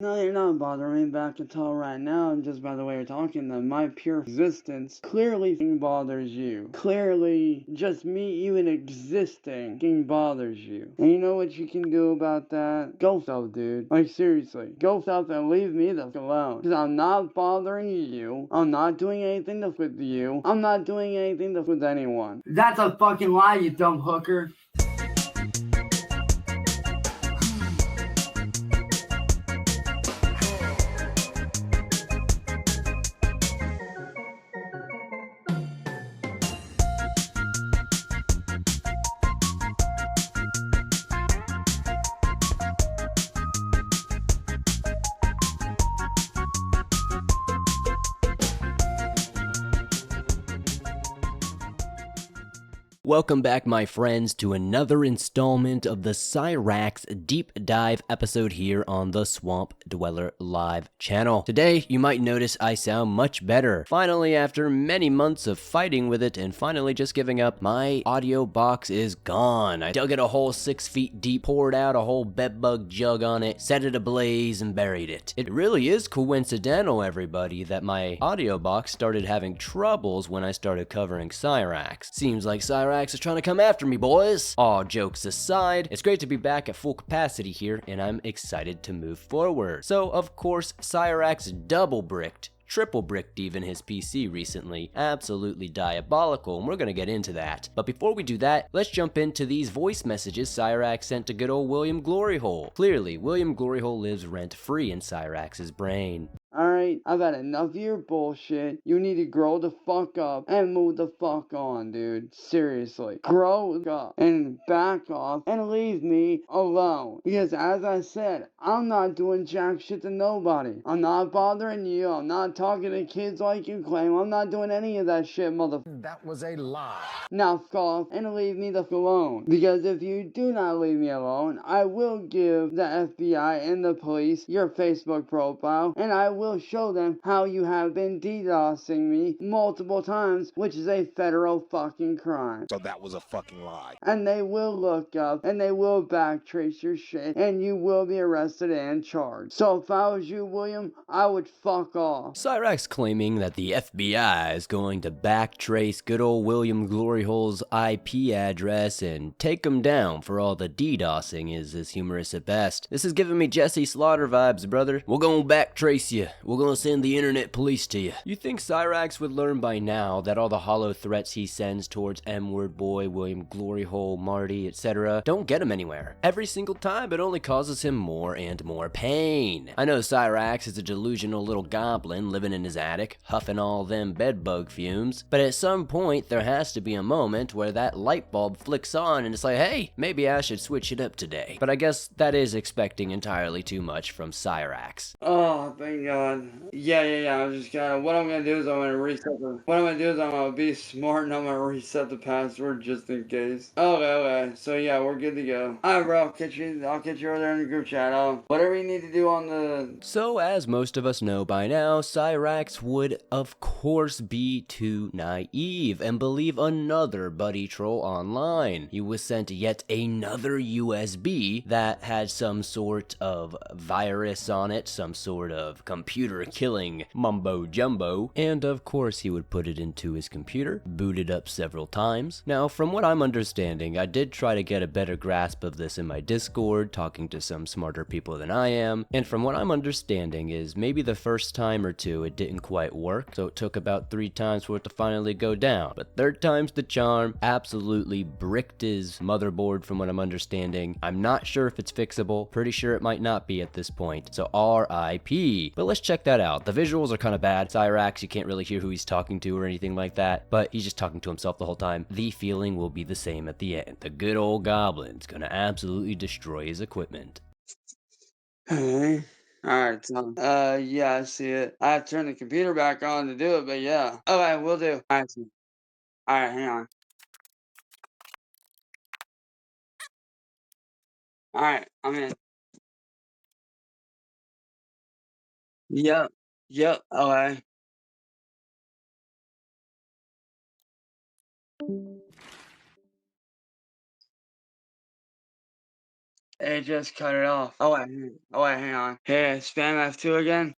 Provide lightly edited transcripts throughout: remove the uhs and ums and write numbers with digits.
No, you're not bothering me back until right now, and just by the way you're talking, that my pure existence clearly bothers you. Clearly, just me even existing bothers you. And you know what you can do about that? Go self, dude. Like, seriously. Go self and leave me the f alone. Because I'm not bothering you. I'm not doing anything to with you. I'm not doing anything to with anyone. That's a fucking lie, you dumb hooker. Welcome back, my friends, to another installment of the Cyrax Deep Dive episode here on the Swamp Dweller Live channel. Today, you might notice I sound much better. Finally, after many months of fighting with it and finally just giving up, my audio box is gone. I dug it a hole 6 feet deep, poured out a whole bedbug jug on it, set it ablaze, and buried it. It really is coincidental, everybody, that my audio box started having troubles when I started covering Cyrax. Seems like Cyrax is trying to come after me, boys. All jokes aside, it's great to be back at full capacity here, and I'm excited to move forward. So, of course, Cyrax double bricked, triple bricked even his PC recently. Absolutely diabolical, and we're gonna get into that. But before we do that, let's jump into these voice messages Cyrax sent to good old William Gloryhole. Clearly, William Gloryhole lives rent-free in Cyrax's brain. Alright, I've had enough of your bullshit. You need to grow the fuck up and move the fuck on, dude. Seriously. Grow up and back off and leave me alone. Because as I said, I'm not doing jack shit to nobody. I'm not bothering you. I'm not talking to kids like you claim. I'm not doing any of that shit, motherfucker. That was a lie. Now fuck off and leave me the fuck alone. Because if you do not leave me alone, I will give the FBI and the police your Facebook profile, and I will show them how you have been DDoSing me multiple times, which is a federal fucking crime. So that was a fucking lie. And they will look up and they will backtrace your shit, and you will be arrested and charged. So if I was you, William, I would fuck off. Cyrax claiming that the FBI is going to backtrace good old William Gloryhole's IP address and take him down for all the DDoSing is humorous at best. This is giving me Jesse Slaughter vibes, brother. We're gonna backtrace you. We're gonna send the internet police to you. You think Cyrax would learn by now that all the hollow threats he sends towards M-Word Boy, William Gloryhole, Marty, etc. don't get him anywhere. Every single time it only causes him more and more pain. I know Cyrax is a delusional little goblin living in his attic, huffing all them bedbug fumes, but at some point there has to be a moment where that light bulb flicks on and it's like, hey, maybe I should switch it up today. But I guess that is expecting entirely too much from Cyrax. Oh, thank God. Yeah. I was just gonna. What I'm gonna do is I'm gonna be smart and I'm gonna reset the password just in case. Okay. So yeah, we're good to go. Alright, bro. I'll catch you over there in the group chat. Whatever you need to do on the. So, as most of us know by now, Cyrax would, of course, be too naive and believe another buddy troll online. He was sent yet another USB that had some sort of virus on it, some sort of computer-killing mumbo-jumbo, and of course he would put it into his computer, boot it up several times. Now, from what I'm understanding, I did try to get a better grasp of this in my Discord, talking to some smarter people than I am, and from what I'm understanding is maybe the first time or two it didn't quite work, so it took about 3 times for it to finally go down. But third time's the charm. Absolutely bricked his motherboard from what I'm understanding. I'm not sure if it's fixable, pretty sure it might not be at this point, so RIP. But let's check that out. The visuals are kind of bad. Cyrax, you can't really hear who he's talking to or anything like that, but he's just talking to himself the whole time. The feeling will be the same at the end. The good old goblin's gonna absolutely destroy his equipment. Alright, so, yeah, I see it. I have to turn the computer back on to do it, but yeah. Okay, will do. Alright, hang on. Alright, I'm in. Yep, okay. It just cut it off. Oh wait, hang on. Hey, spam F2 again?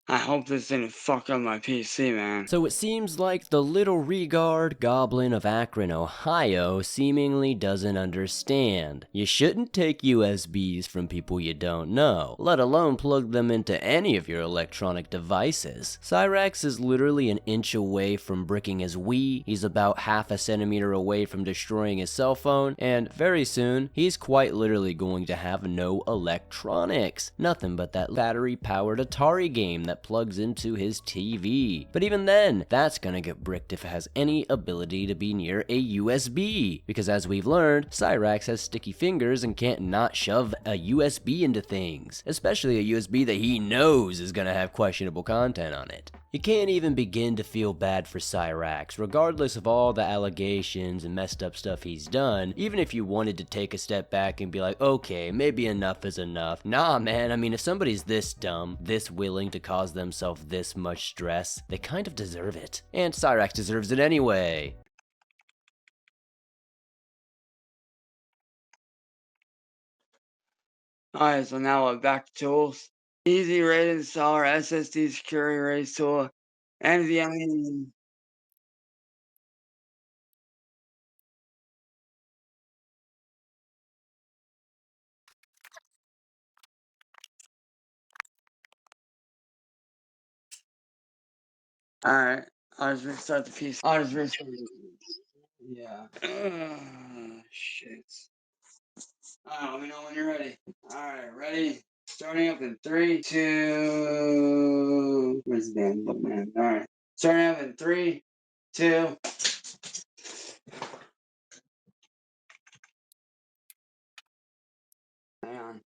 I hope this didn't fuck up my PC, man. So it seems like the little regard goblin of Akron, Ohio seemingly doesn't understand. You shouldn't take USBs from people you don't know, let alone plug them into any of your electronic devices. Cyrax is literally an inch away from bricking his Wii, he's about half a centimeter away from destroying his cell phone, and very soon, he's quite literally going to have no electronics. Nothing but that battery-powered Atari game that plugs into his TV. But even then, that's gonna get bricked if it has any ability to be near a USB. Because as we've learned, Cyrax has sticky fingers and can't not shove a USB into things. Especially a USB that he knows is gonna have questionable content on it. You can't even begin to feel bad for Cyrax, regardless of all the allegations and messed up stuff he's done, even if you wanted to take a step back and be like, okay, maybe enough is enough. Nah, man, I mean, if somebody's this dumb, this willing to cause themselves this much stress, they kind of deserve it. And Cyrax deserves it anyway. Alright, so now we're back to tools. Easy rated installer, SSD security raise tool, NVMe. Alright, I'll just restart the PC. I'll just restart it. Yeah. Shit. Alright, let me know when you're ready. Alright, ready? Starting up in 3, 2. Where's the damn book, man? Alright. Starting up in 3, 2. Hang on.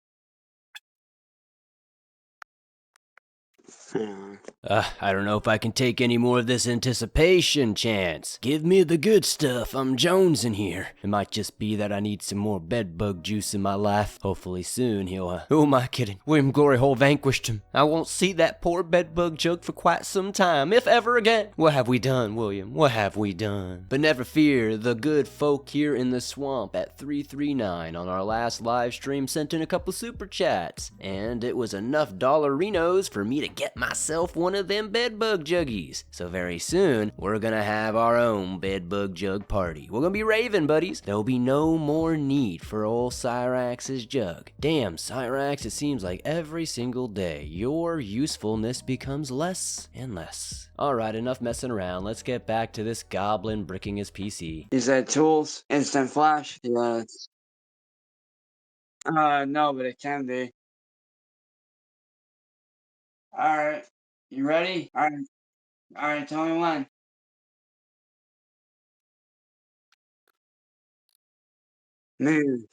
Hang on. I don't know if I can take any more of this anticipation, Chance. Give me the good stuff, I'm jonesing here. It might just be that I need some more bedbug juice in my life. Hopefully soon he'll, who am I kidding? William Glory Hole vanquished him. I won't see that poor bedbug jug for quite some time, if ever again. What have we done, William? What have we done? But never fear, the good folk here in the swamp at 339 on our last live stream sent in a couple super chats. And it was enough dollarinos for me to get myself one of them bedbug juggies. So very soon, we're gonna have our own bedbug jug party. We're gonna be raving, buddies. There'll be no more need for old Cyrax's jug. Damn, Cyrax, it seems like every single day, your usefulness becomes less and less. Alright, enough messing around. Let's get back to this goblin bricking his PC. You said tools, instant flash? Yes. No, but it can be. Alright. You ready? Alright, tell me when. Move.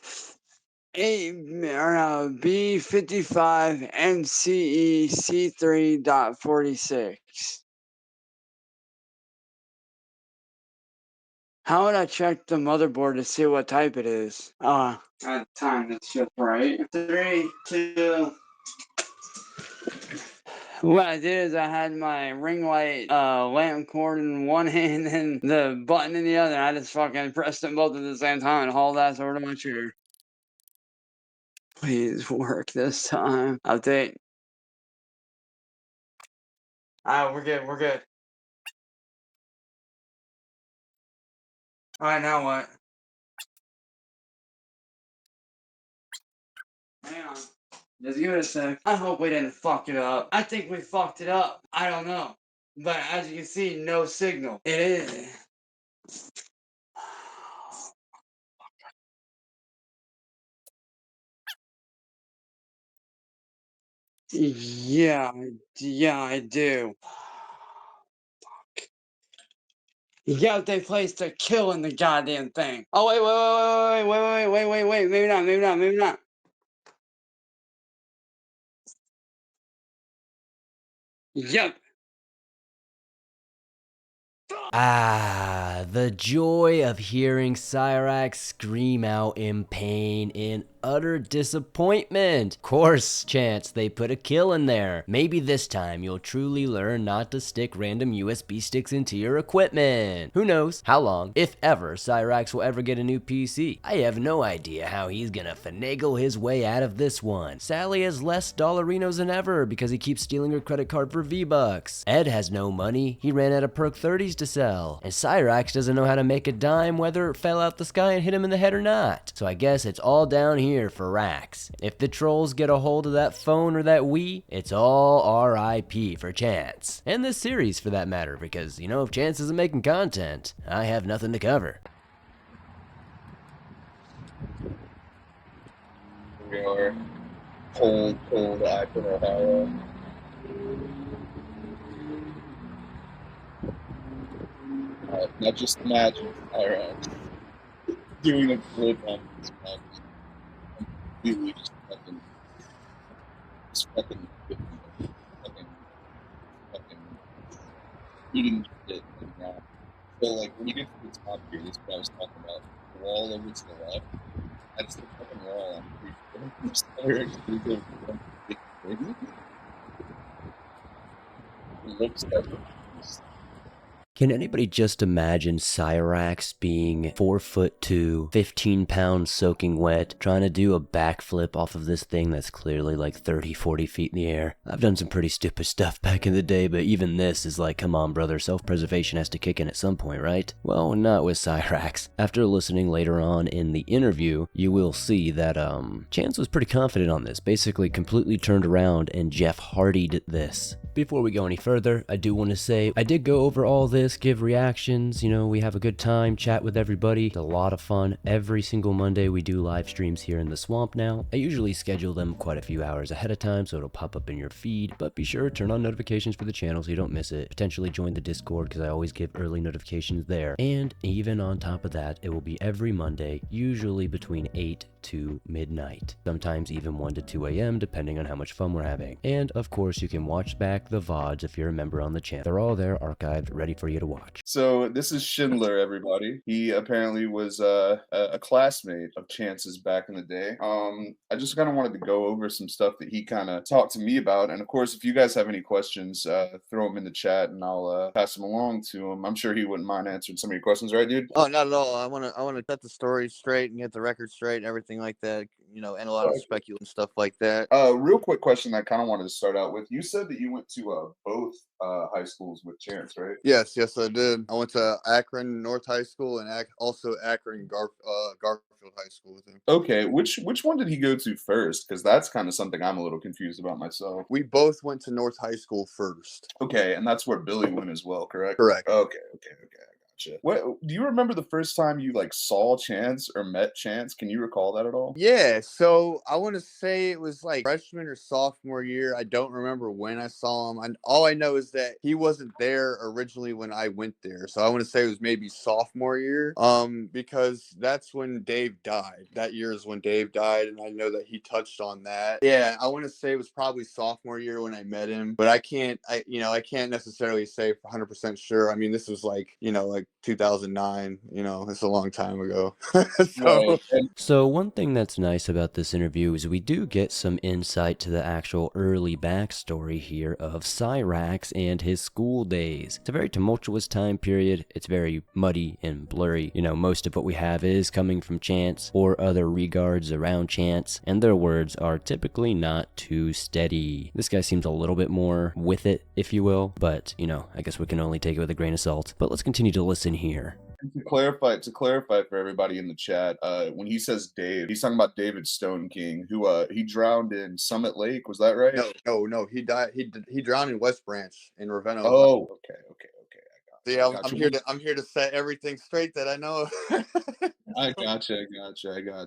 B55 NCE C3.46. How would I check the motherboard to see what type it is? At time, that's just right. 3, 2. What I did is I had my ring light lamp cord in one hand and the button in the other. I just fucking pressed them both at the same time and hauled ass over to my chair. Please work this time. Update. Alright, we're good, we're good. Alright, now what? Hang on. Just give it a sec. I hope we didn't fuck it up. I think we fucked it up. I don't know. But as you can see, no signal. It is. Yeah, I do. Yeah, they placed a kill in the goddamn thing. Oh wait. Maybe not. Yep. The joy of hearing Cyrax scream out in pain in utter disappointment. Of course, Chance, they put a kill in there. Maybe this time you'll truly learn not to stick random USB sticks into your equipment. Who knows how long, if ever, Cyrax will ever get a new PC. I have no idea how he's gonna finagle his way out of this one. Sally has less dollarinos than ever because he keeps stealing her credit card for V-Bucks. Ed has no money. He ran out of perk 30s to sell. And Cyrax doesn't know how to make a dime whether it fell out the sky and hit him in the head or not. So I guess it's all down here for Rax. If the trolls get a hold of that phone or that Wii, it's all RIP for Chance. And this series for that matter, because, you know, if Chance isn't making content, I have nothing to cover. We are cold Akron, Ohio. Now just imagine Cyrax doing a flip on this mountain. Completely just fucking eating shit and so like when you get to the top here, this is what I was talking about. The wall over to the left, that's the fucking wall. I'm pretty sure. It looks like Can anybody just imagine Cyrax being 4'2", 15 pounds soaking wet, trying to do a backflip off of this thing that's clearly like 30, 40 feet in the air? I've done some pretty stupid stuff back in the day, but even this is like, come on brother, self-preservation has to kick in at some point, right? Well, not with Cyrax. After listening later on in the interview, you will see that Chance was pretty confident on this, basically completely turned around and Jeff Hardy'd this. Before we go any further, I do want to say I did go over all this, give reactions, you know, we have a good time, chat with everybody. It's a lot of fun. Every single Monday we do live streams here in the swamp now. I usually schedule them quite a few hours ahead of time so it'll pop up in your feed, but be sure to turn on notifications for the channel so you don't miss it. Potentially join the Discord because I always give early notifications there. And even on top of that, it will be every Monday, usually between 8 to midnight, sometimes even 1 to 2 a.m. depending on how much fun we're having. And of course you can watch back the VODs if you're a member on the channel. They're all there archived, ready for you to watch. So this is Schindler, everybody. He apparently was a classmate of Chance's back in the day. I just kind of wanted to go over some stuff that he kind of talked to me about, and of course if you guys have any questions, throw them in the chat and I'll pass them along to him. I'm sure he wouldn't mind answering some of your questions, right dude? Oh, not at all. I want to cut the story straight and get the record straight and everything like that, you know, and a lot of speculation and stuff like that. Real quick question I kind of wanted to start out with. You said that you went to both high schools with Chance, right? Yes, I did. I went to Akron North High School and also Akron Garfield High School with him. Okay, which one did he go to first? Because that's kind of something I'm a little confused about myself. We both went to North High School first. Okay, and that's where Billy went as well, correct? Correct. Okay. What do you remember the first time you like saw Chance or met Chance? Can you recall that at all? Yeah, so I want to say it was like freshman or sophomore year. I don't remember when I saw him. All I know is that he wasn't there originally when I went there. So I want to say it was maybe sophomore year. Because that's when Dave died. That year is when Dave died, and I know that he touched on that. Yeah, I want to say it was probably sophomore year when I met him, but I can't necessarily say 100% sure. I mean, this was like 2009, it's a long time ago. So one thing that's nice about this interview is we do get some insight to the actual early backstory here of Cyrax and his school days. It's a very tumultuous time period. It's very muddy and blurry. Most of what we have is coming from Chance or other regards around Chance, and their words are typically not too steady. This guy seems a little bit more with it, if you will, but, I guess we can only take it with a grain of salt. But let's continue to listen here. To clarify for everybody in the chat, when he says Dave, he's talking about David Stone King, who he drowned in Summit Lake. Was that right? No. He died. He drowned in West Branch in Ravenna. Oh, okay. Yeah, I'm here to set everything straight that I know. I gotcha.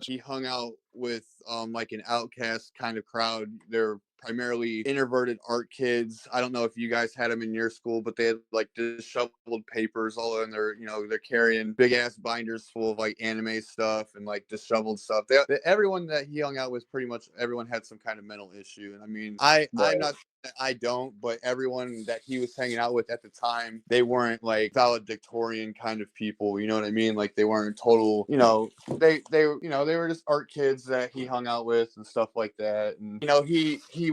He hung out with like an outcast kind of crowd. They're primarily introverted art kids. I don't know if you guys had them in your school, but they had like disheveled papers all in their, they're carrying big ass binders full of like anime stuff and like disheveled stuff. Everyone that he hung out with, pretty much everyone had some kind of mental issue. And I mean, I'm not, I don't, but everyone that he was hanging out with at the time, they weren't like valedictorian kind of people. You know what I mean? Like they weren't total, they were just art kids that he hung out with and stuff like that. And he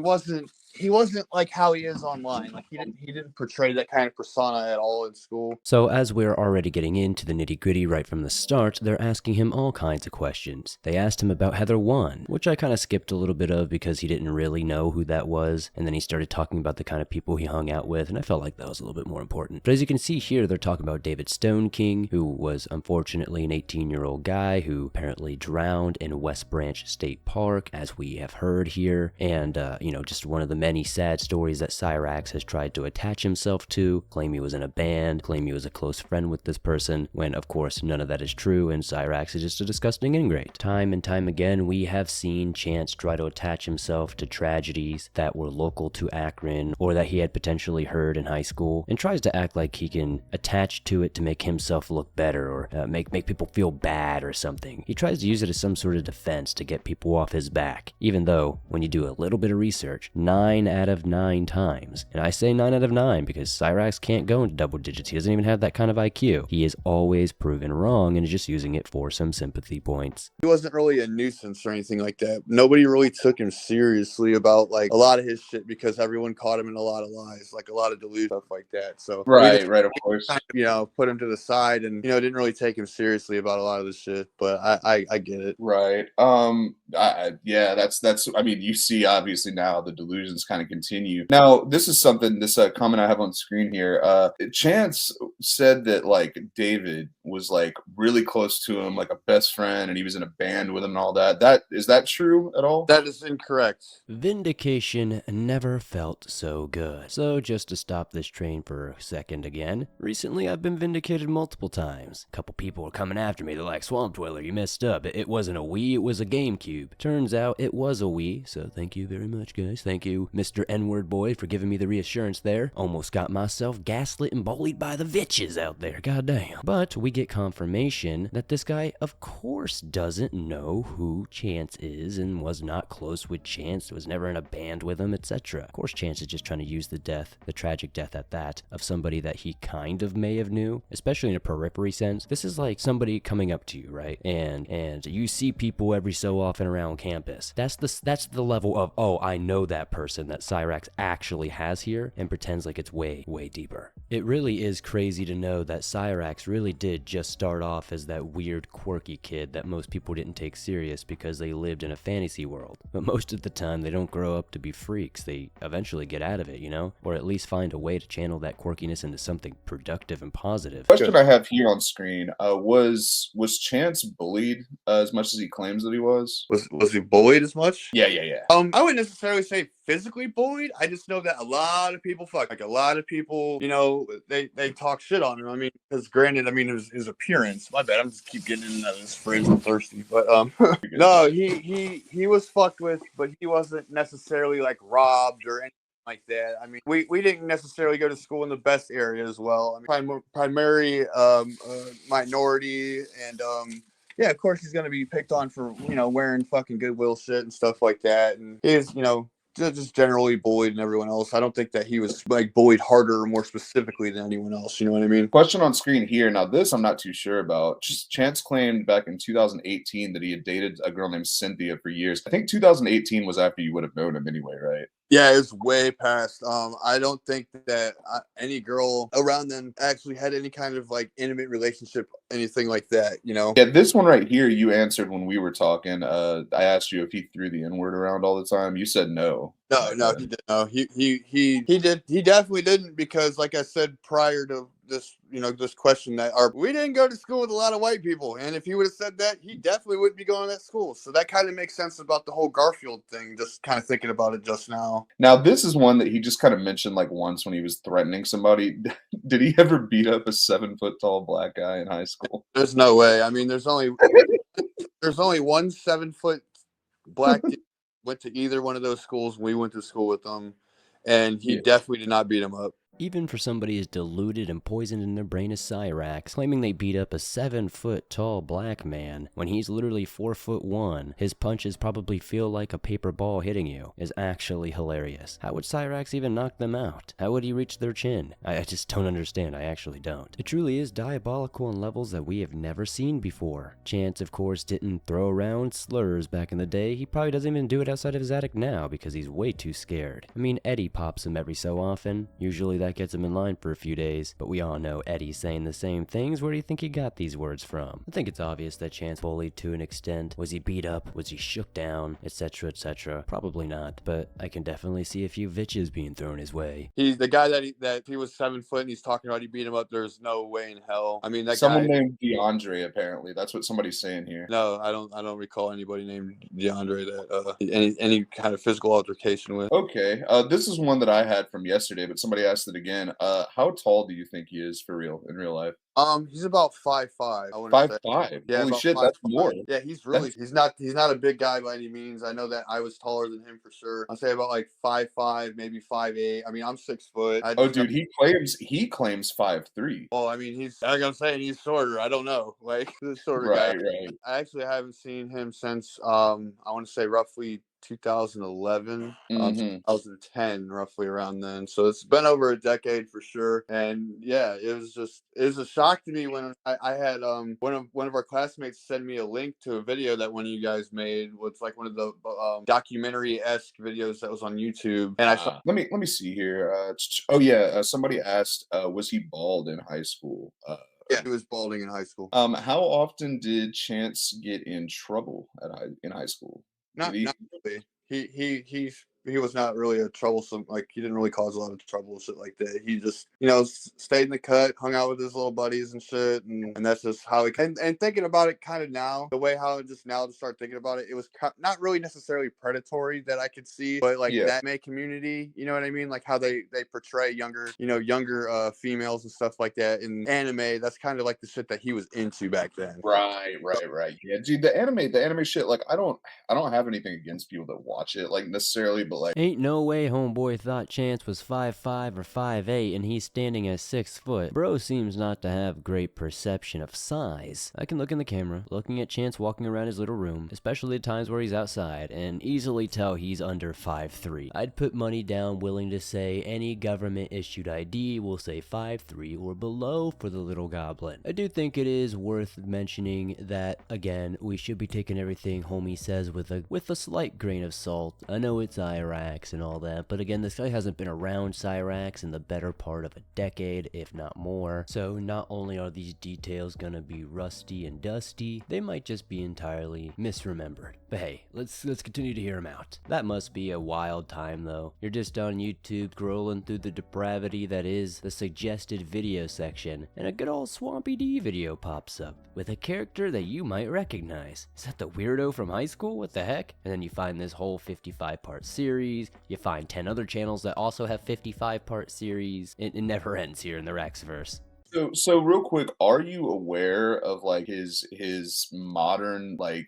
wasn't like how he is online. Like he didn't portray that kind of persona at all in school. So as we're already getting into the nitty-gritty right from the start, they're asking him all kinds of questions. They asked him about Heather 1, which I kind of skipped a little bit of because he didn't really know who that was, and then he started talking about the kind of people he hung out with, and I felt like that was a little bit more important. But as you can see here, they're talking about David Stone King, who was unfortunately an 18-year-old guy who apparently drowned in West Branch State Park, as we have heard here, and just one of the many sad stories that Cyrax has tried to attach himself to, claim he was in a band, claim he was a close friend with this person, when of course none of that is true, and Cyrax is just a disgusting ingrate. Time and time again, we have seen Chance try to attach himself to tragedies that were local to Akron, or that he had potentially heard in high school, and tries to act like he can attach to it to make himself look better, or make people feel bad or something. He tries to use it as some sort of defense to get people off his back, even though, when you do a little bit of research, 9 out of 9 times, and I say 9 out of 9 because Cyrax can't go into double digits, he doesn't even have that kind of IQ, he is always proven wrong and is just using it for some sympathy points. He wasn't really a nuisance or anything like that. Nobody really took him seriously about like a lot of his shit because everyone caught him in a lot of lies, like a lot of delusion stuff like that. So right, of course. Put him to the side and didn't really take him seriously about a lot of this shit. But I get it. Right. That's. I mean, you see obviously now the delusions kind of continue. Now, this is something. This comment I have on screen here. Chance said that like David was like really close to him, like a best friend, and he was in a band with him and all that. Is that true at all? That is incorrect. Vindication never felt so good. So just to stop this train for a second again, recently I've been vindicated multiple times. A couple people were coming after me, they're like, Swamp Dweller, you messed up. It wasn't a Wii, it was a GameCube. Turns out it was a Wii, so thank you very much, guys. Thank you, Mr. N-word boy, for giving me the reassurance there. Almost got myself gaslit and bullied by the bitches out there, goddamn. But we get confirmation that this guy, of course, doesn't know who Chance is and was not close with Chance, was never in a band with him, etc. Of course, Chance is just trying to use the tragic death at that, of somebody that he kind of may have knew, especially in a periphery sense. This is like somebody coming up to you, right? And you see people every so often around campus. That's the level of, oh, I know that person that Cyrax actually has here, and pretends like it's way, way deeper. It really is crazy to know that Cyrax really did just start off as that weird, quirky kid that most people didn't take serious because they lived in a fantasy world. But most of the time, they don't grow up to be freaks. They eventually get out of it, or at least find a way to channel that quirkiness into something productive and positive. Question I have here on screen, was Chance bullied as much as he claims that he was? Was he bullied as much? Yeah. I wouldn't necessarily say physically bullied. I just know that a lot of people they talk shit on him. I mean, because granted, I mean his appearance. My bad. I'm just keep getting into this fridge. I'm thirsty, but no, he was fucked with, but he wasn't necessarily like robbed or anything like that. I mean, we didn't necessarily go to school in the best area as well. I mean, primary minority, and yeah, of course he's gonna be picked on for wearing fucking Goodwill shit and stuff like that, and he's just generally bullied and everyone else. I don't think that he was like bullied harder or more specifically than anyone else. You know what I mean? Question on screen here. Now, this I'm not too sure about. Chance claimed back in 2018 that he had dated a girl named Cynthia for years. I think 2018 was after you would have known him anyway, right? Yeah, it's way past. I don't think that any girl around them actually had any kind of like intimate relationship, anything like that, Yeah, this one right here, you answered when we were talking. I asked you if he threw the N-word around all the time. You said no. No, he didn't. No, he did. He definitely didn't, because like I said prior to this, this question, we didn't go to school with a lot of white people, and if he would have said that, he definitely wouldn't be going to that school. So that kind of makes sense about the whole Garfield thing. Just kind of thinking about it just now. Now, this is one that he just kind of mentioned like once when he was threatening somebody. Did he ever beat up a 7-foot-tall black guy in high school? There's no way. I mean, there's only one 7-foot Black dude went to either one of those schools. We went to school with him, and he Yeah. definitely did not beat him up. Even for somebody as deluded and poisoned in their brain as Cyrax, claiming they beat up a 7-foot-tall black man when he's literally 4'1", his punches probably feel like a paper ball hitting you, is actually hilarious. How would Cyrax even knock them out? How would he reach their chin? I just don't understand, I actually don't. It truly is diabolical on levels that we have never seen before. Chance, of course, didn't throw around slurs back in the day. He probably doesn't even do it outside of his attic now because he's way too scared. I mean, Eddie pops him every so often. Usually that gets him in line for a few days, but we all know Eddie's saying the same things. Where do you think he got these words from? I think it's obvious that Chance bullied to an extent. Was he beat up? Was he shook down? Etc, etc. Probably not, but I can definitely see a few bitches being thrown his way. He's the guy that he was 7 foot and he's talking about he beat him up. There's no way in hell. I mean, that Someone guy. named DeAndre, apparently. That's what somebody's saying here. No, I don't recall anybody named DeAndre that any kind of physical altercation with. Okay. This is one that I had from yesterday, but somebody asked it again. How tall do you think he is for real in real life? He's about 5'5". I want to say. 5'5". Yeah, Holy about shit, 5'5". that's more. Yeah, he's not a big guy by any means. I know that I was taller than him for sure. I'd say about like 5'5", maybe 5'8". I mean, I'm 6 foot. Oh, dude, he claims 5'3". Well, I mean, I'm saying he's shorter. I don't know, like the shorter Right, guy. right. I actually haven't seen him since I want to say roughly 2011, Mm-hmm. 2010, roughly around then. So it's been over a decade for sure. And yeah, it was a shock to me when I had one of our classmates send me a link to a video that one of you guys made. It's like one of the documentary-esque videos that was on YouTube. And I saw. Let me see here. Oh yeah, somebody asked, was he bald in high school? Yeah, he was balding in high school. How often did Chance get in trouble in high school? Not really. He was not really a troublesome, like he didn't really cause a lot of trouble and shit like that. He just, stayed in the cut, hung out with his little buddies and shit, and that's just how he. And thinking about it, kind of now, the way how just now to start thinking about it, it was not really necessarily predatory that I could see, but like that May community, you know what I mean? Like how they portray younger females and stuff like that in anime. That's kind of like the shit that he was into back then. Right. Yeah, dude, the anime shit. Like, I don't have anything against people that watch it, like necessarily. But like, ain't no way homeboy thought Chance was 5'5" or 5'8" and he's standing at 6 foot. Bro seems not to have great perception of size. I can look in the camera, looking at Chance walking around his little room, especially the times where he's outside, and easily tell he's under 5'3". I'd put money down willing to say any government issued ID will say 5'3" or below for the little goblin. I do think it is worth mentioning that, again, we should be taking everything homie says with a slight grain of salt. I know it's Cyrax and all that, but again, this guy hasn't been around Cyrax in the better part of a decade, if not more. So not only are these details gonna be rusty and dusty, they might just be entirely misremembered. But hey, let's continue to hear him out. That must be a wild time though. You're just on YouTube scrolling through the depravity that is the suggested video section, and a good old Swampy D video pops up with a character that you might recognize. Is that the weirdo from high school? What the heck? And then you find this whole 55-part series. You find 10 other channels that also have 55-part series. It never ends here in the Raxverse. So real quick, are you aware of like his modern like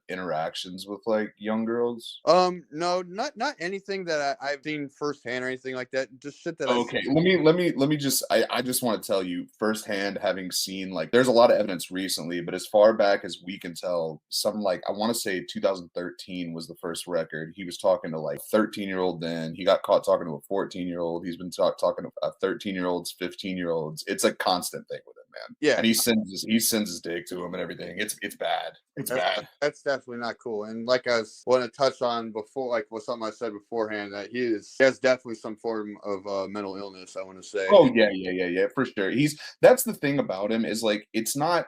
interactions with like young girls? No, not anything that I've seen firsthand or anything like that. Just shit that Okay, let me just I just want to tell you firsthand, having seen like there's a lot of evidence recently, but as far back as we can tell, some like I want to say 2013 was the first record. He was talking to like 13-year-old then. He got caught talking to a 14-year-old. He's been talking to 13-year-olds, 15-year-olds. It's a constant thing with him, man. Yeah. And he sends his dick to him and everything. It's bad. It's bad. That's definitely not cool. And like I was want to touch on before, like with something I said beforehand, that he has definitely some form of mental illness, I want to say. Oh yeah, for sure. That's the thing about him is like it's not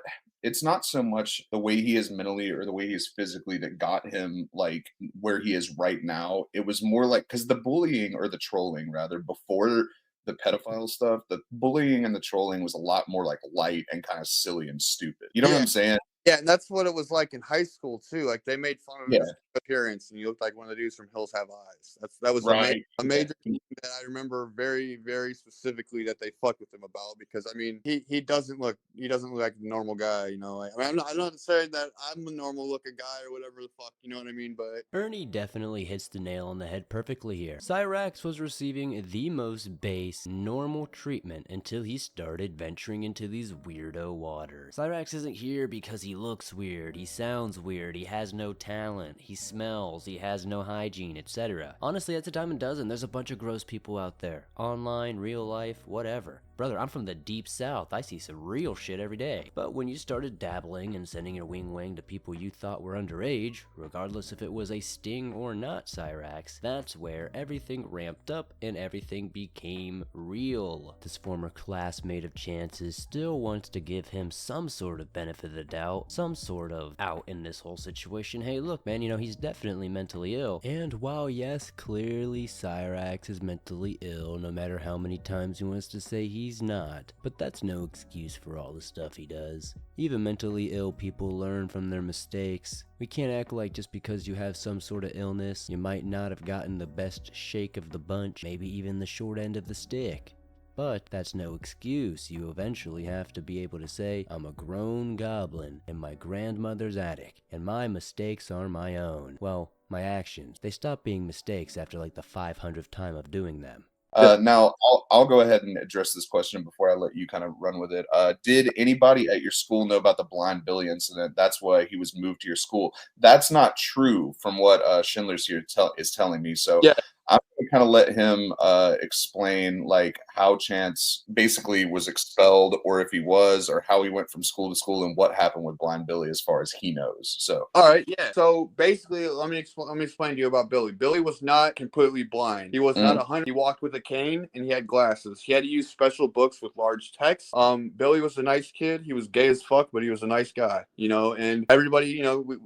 so much the way he is mentally or the way he is physically that got him like where he is right now. It was more like because the bullying or the trolling rather before the pedophile stuff, the bullying and the trolling was a lot more like light and kind of silly and stupid. You know what I'm saying? Yeah, and that's what it was like in high school too. Like they made fun of Yeah, his appearance, and he looked like one of the dudes from Hills Have Eyes. That was right. a Yeah. major thing that I remember very, very specifically that they fucked with him about, because I mean he doesn't look like a normal guy. You know, like, I mean, I'm not saying that I'm a normal looking guy or whatever the fuck. You know what I mean? But Ernie definitely hits the nail on the head perfectly here. Cyrax was receiving the most base, normal treatment until he started venturing into these weirdo waters. Cyrax isn't here because he looks weird, he sounds weird, he has no talent, he smells, he has no hygiene, etc. Honestly, that's a dime a dozen. There's a bunch of gross people out there. Online, real life, whatever. Brother, I'm from the deep south. I see some real shit every day. But when you started dabbling and sending your wing to people you thought were underage, regardless if it was a sting or not, Cyrax, that's where everything ramped up and everything became real. This former classmate of Chance's still wants to give him some sort of benefit of the doubt, some sort of out in this whole situation. Hey, look, man, he's definitely mentally ill. And while yes, clearly Cyrax is mentally ill, no matter how many times he wants to say he's not, but that's no excuse for all the stuff he does. Even mentally ill people learn from their mistakes. We can't act like just because you have some sort of illness, you might not have gotten the best shake of the bunch, maybe even the short end of the stick. But that's no excuse. You eventually have to be able to say, I'm a grown goblin in my grandmother's attic, and my mistakes are my own. Well, my actions. They stop being mistakes after like the 500th time of doing them. Now, I'll go ahead and address this question before I let you kind of run with it. Did anybody at your school know about the Blind Billy incident? That's why he was moved to your school. That's not true from what Schindler's here is telling me. So yeah, I'm going to kind of let him explain like how Chance basically was expelled, or if he was, or how he went from school to school, and what happened with Blind Billy as far as he knows. So, all right, yeah. So basically, let me explain to you about Billy. Billy was not completely blind. He was not 100. He walked with a cane and he had glasses. He had to use special books with large text. Billy was a nice kid. He was gay as fuck, but he was a nice guy, and everybody,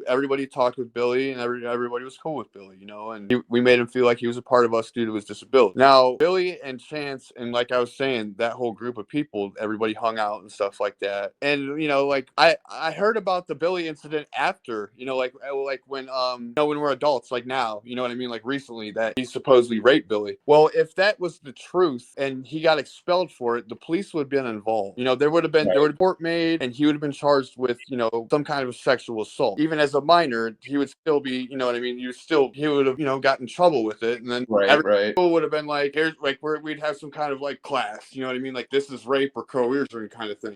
everybody talked with Billy, and everybody was cool with Billy, and we made him feel like he was a part of us due to his disability. Now, Billy and Chance, and like I was saying, that whole group of people, everybody hung out and stuff like that. And like I heard about the Billy incident after, like when when we're adults, like now, you know what I mean, like recently, that he supposedly raped Billy. Well, if that was the truth and he got expelled for it, the police would have been involved. There would have been right, there would have been a report made, and he would have been charged with some kind of sexual assault. Even as a minor, he would still be, you know what I mean, he would have got in trouble with it, and then right, every right. school would have been like, here's like where we'd have some kind of like class, you know what I mean, like this is rape or coercion kind of thing.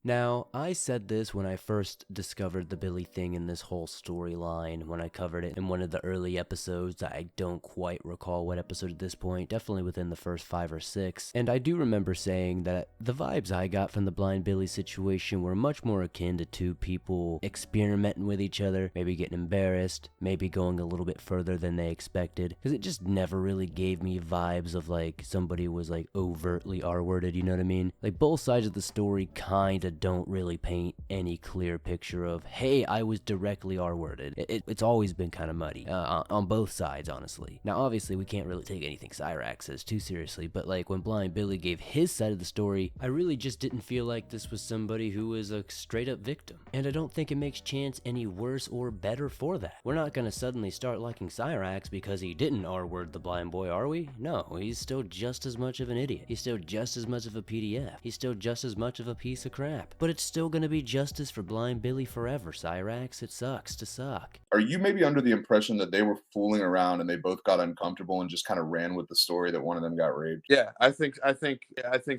Now, I said this when I first discovered the Billy thing in this whole storyline, when I covered it in one of the early episodes. I don't quite recall what episode at this point, definitely within the first 5 or 6. And I do remember saying that the vibes I got from the Blind Billy situation were much more akin to two people experimenting with each other, maybe getting embarrassed, maybe going a little bit further than they expected, because it just never really gave me vibes of like somebody was like overtly R-worded, you know what I mean? Like both sides of the story kinda don't really paint any clear picture of, hey, I was directly R-worded. It's always been kind of muddy on both sides, honestly. Now, obviously, we can't really take anything Cyrax says too seriously, but like when Blind Billy gave his side of the story, I really just didn't feel like this was somebody who was a straight up victim. And I don't think it makes Chance any worse or better for that. We're not gonna suddenly start liking Cyrax because he didn't R-word the blind boy, are we? No, he's still just as much of an idiot. He's still just as much of a PDF. He's still just as much of a piece of crap. But it's still gonna be justice for Blind Billy forever, Cyrax. It sucks to suck. Are you maybe under the impression that they were fooling around and they both got uncomfortable and just kind of ran with the story that one of them got raped? Yeah, I think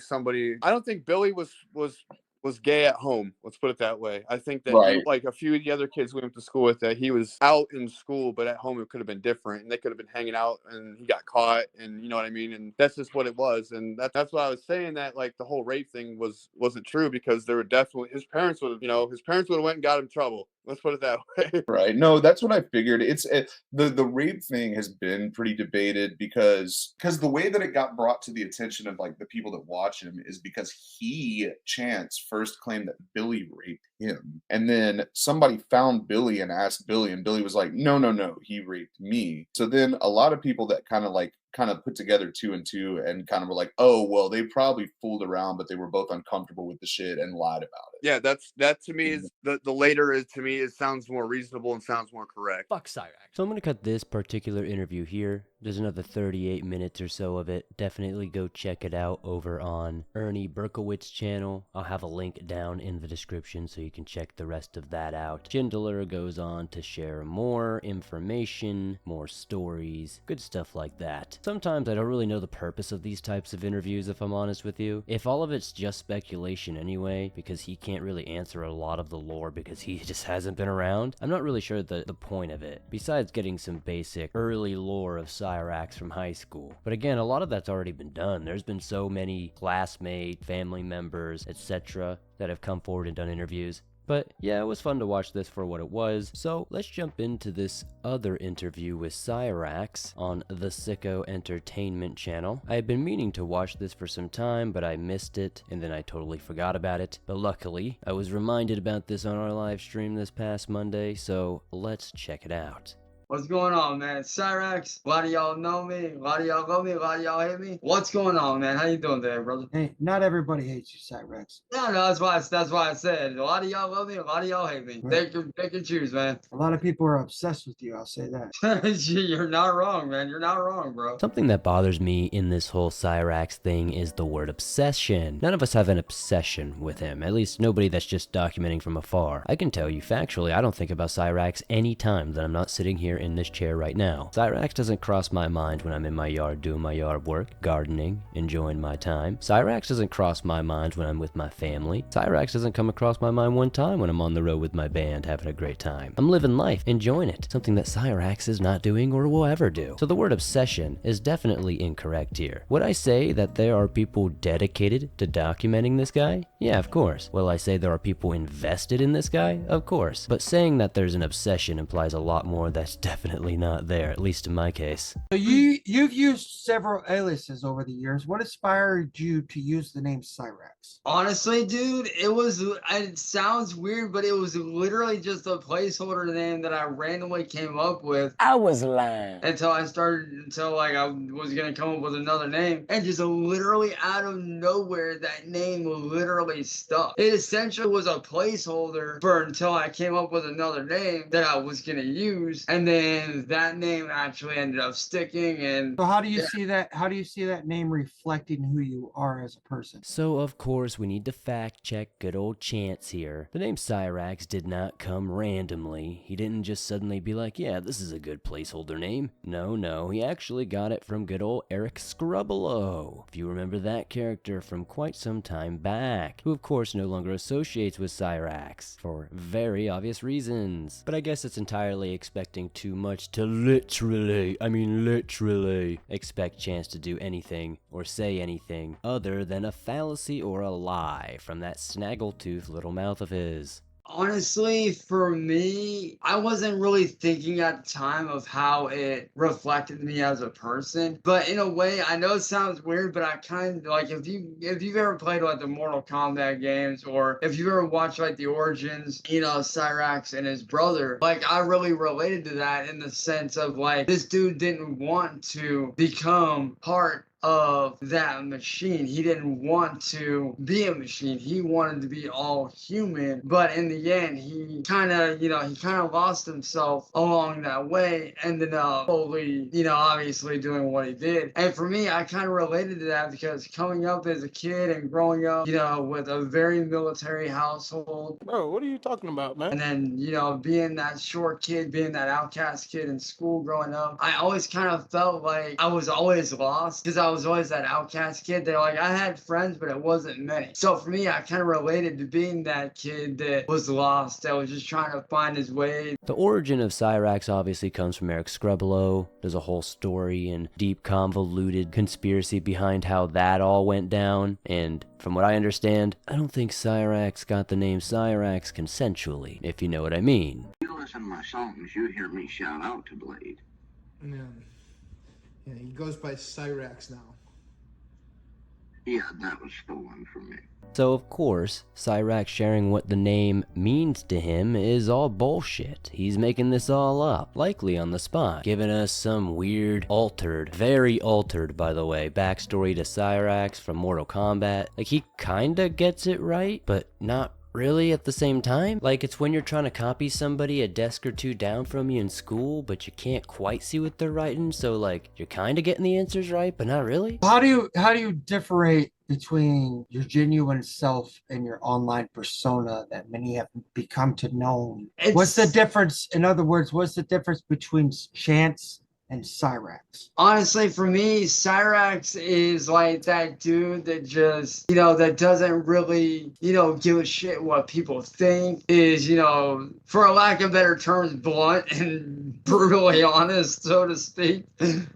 somebody. I don't think Billy was gay at home. Let's put it that way. I think that he, Right. like a few of the other kids we went to school with, that he was out in school, but at home it could have been different, and they could have been hanging out, and he got caught, and you know what I mean. And that's just what it was, and that's what I was saying, that like the whole rape thing wasn't true, because there were definitely his parents would have went and got him in trouble. Let's put it that way. Right. No, that's what I figured. The rape thing has been pretty debated because the way that it got brought to the attention of like the people that watch him is because Chance first claimed that Billy raped him, and then somebody found Billy and asked Billy, and Billy was like, no, no, no, he raped me. So then a lot of people that kind of like kind of put together 2 and 2 and kind of were like, oh, well, they probably fooled around, but they were both uncomfortable with the shit and lied about it. Yeah, that to me is the later is to me, it sounds more reasonable and sounds more correct. Fuck Cyrax. So I'm going to cut this particular interview here. There's another 38 minutes or so of it. Definitely go check it out over on Ernie Berkowitz's channel. I'll have a link down in the description so you can check the rest of that out. Schindler goes on to share more information, more stories, good stuff like that. Sometimes I don't really know the purpose of these types of interviews, if I'm honest with you. If all of it's just speculation anyway, because he can't really answer a lot of the lore because he just hasn't been around, I'm not really sure the point of it, besides getting some basic early lore of Cyrax from high school. But again, a lot of that's already been done. There's been so many classmate, family members, etc. that have come forward and done interviews. But yeah, it was fun to watch this for what it was. So let's jump into this other interview with Cyrax on the Sickko Entertainment channel. I had been meaning to watch this for some time, but I missed it and then I totally forgot about it. But luckily, I was reminded about this on our live stream this past Monday, so let's check it out. What's going on, man? Cyrax. A lot of y'all know me. A lot of y'all love me. A lot of y'all hate me. What's going on, man? How you doing today, brother? Hey, not everybody hates you, Cyrax. No, that's why I said a lot of y'all love me. A lot of y'all hate me. Right. Take your choose, man. A lot of people are obsessed with you, I'll say that. You're not wrong, man. You're not wrong, bro. Something that bothers me in this whole Cyrax thing is the word obsession. None of us have an obsession with him, at least nobody that's just documenting from afar. I can tell you factually, I don't think about Cyrax any time that I'm not sitting here in this chair right now. Cyrax doesn't cross my mind when I'm in my yard doing my yard work, gardening, enjoying my time. Cyrax doesn't cross my mind when I'm with my family. Cyrax doesn't come across my mind one time when I'm on the road with my band having a great time. I'm living life, enjoying it, something that Cyrax is not doing or will ever do. So the word obsession is definitely incorrect here. Would I say that there are people dedicated to documenting this guy? Yeah, of course. Will I say there are people invested in this guy? Of course. But saying that there's an obsession implies a lot more that's definitely not there, at least in my case. So you've used several aliases over the years. What inspired you to use the name Cyrax? Honestly, dude, it sounds weird, but it was literally just a placeholder name that I randomly came up with. I was lying. Until I was gonna come up with another name, and just literally out of nowhere, that name literally stuck. It essentially was a placeholder for until I came up with another name that I was gonna use, and then that name actually ended up sticking. And So how do you see that? How do you see that name reflecting who you are as a person? So of course we need to fact check good old Chance here. The name Cyrax did not come randomly. He didn't just suddenly be like, yeah, this is a good placeholder name. No, he actually got it from good old Eric Scrubbelow. If you remember that character from quite some time back, who of course no longer associates with Cyrax for very obvious reasons. But I guess it's entirely expecting too much to literally expect Chance to do anything or say anything other than a fallacy or a lie from that snaggletooth little mouth of his. honestly, for me, I wasn't really thinking at the time of how it reflected me as a person. But in a way, I know it sounds weird, but I kind of like if you've ever played like the Mortal Kombat games, or if you ever watched like the origins, Cyrax and his brother, like I really related to that in the sense of like this dude didn't want to become part of that machine. He didn't want to be a machine. He wanted to be all human. But in the end, he kind of lost himself along that way, ended up fully, obviously doing what he did. And for me, I kind of related to that because coming up as a kid and growing up, with a very military household. Bro, what are you talking about, man? And then, being that short kid, being that outcast kid in school growing up, I always kind of felt like I was always lost because I was always that outcast kid that I had friends, but it wasn't many. So for me, I kind of related to being that kid that was lost, that was just trying to find his way. The origin of Cyrax obviously comes from Eric Scrubbelow. There's a whole story and deep convoluted conspiracy behind how that all went down. And from what I understand, I don't think Cyrax got the name Cyrax consensually, if you know what I mean. You listen to my songs, you hear me shout out to Blade. Yeah, he goes by Cyrax now. Yeah, that was stolen from me. So of course, Cyrax sharing what the name means to him is all bullshit. He's making this all up, likely on the spot, giving us some weird, very altered by the way, backstory to Cyrax from Mortal Kombat. Like, he kinda gets it right, but not really at the same time. Like, it's when you're trying to copy somebody a desk or two down from you in school, but you can't quite see what they're writing, so like, you're kinda getting the answers right, but not really. How do you differentiate between your genuine self and your online persona that many have become to know? What's the difference? In other words, what's the difference between Chance and Cyrax? Honestly, for me, Cyrax is like that dude that just, that doesn't really, give a shit what people think, is, for a lack of better terms, blunt and brutally honest, so to speak.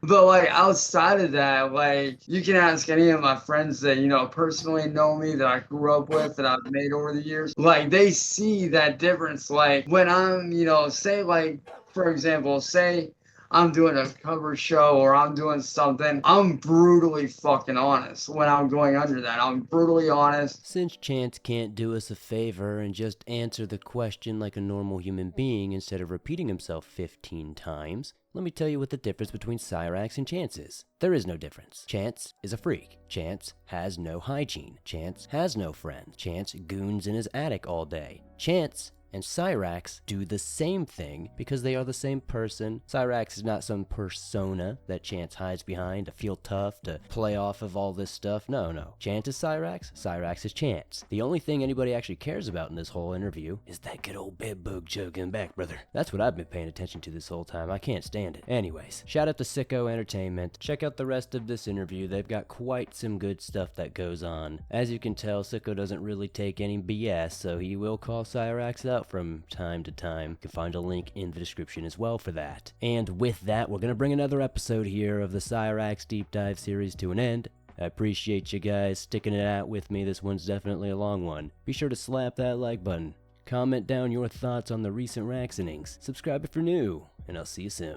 But like, outside of that, like, you can ask any of my friends that, personally know me, that I grew up with, that I've made over the years. Like, they see that difference. Like, when I'm, say, like, for example, say I'm doing a cover show or I'm doing something, I'm brutally fucking honest when I'm going under that. I'm brutally honest. Since Chance can't do us a favor and just answer the question like a normal human being instead of repeating himself 15 times, let me tell you what the difference between Cyrax and Chance is. There is no difference. Chance is a freak. Chance has no hygiene. Chance has no friends. Chance goons in his attic all day. Chance and Cyrax do the same thing because they are the same person. Cyrax is not some persona that Chance hides behind to feel tough, to play off of all this stuff. No. Chance is Cyrax, Cyrax is Chance. The only thing anybody actually cares about in this whole interview is that good old bed bug chugging back, brother. That's what I've been paying attention to this whole time. I can't stand it. Anyways, shout out to Sickko Entertainment. Check out the rest of this interview. They've got quite some good stuff that goes on. As you can tell, Sickko doesn't really take any BS, so he will call Cyrax out from time to time. You can find a link in the description as well for that. And with that, we're going to bring another episode here of the Cyrax Deep Dive series to an end. I appreciate you guys sticking it out with me. This one's definitely a long one. Be sure to slap that like button. Comment down your thoughts on the recent Raxenings. Subscribe if you're new, and I'll see you soon.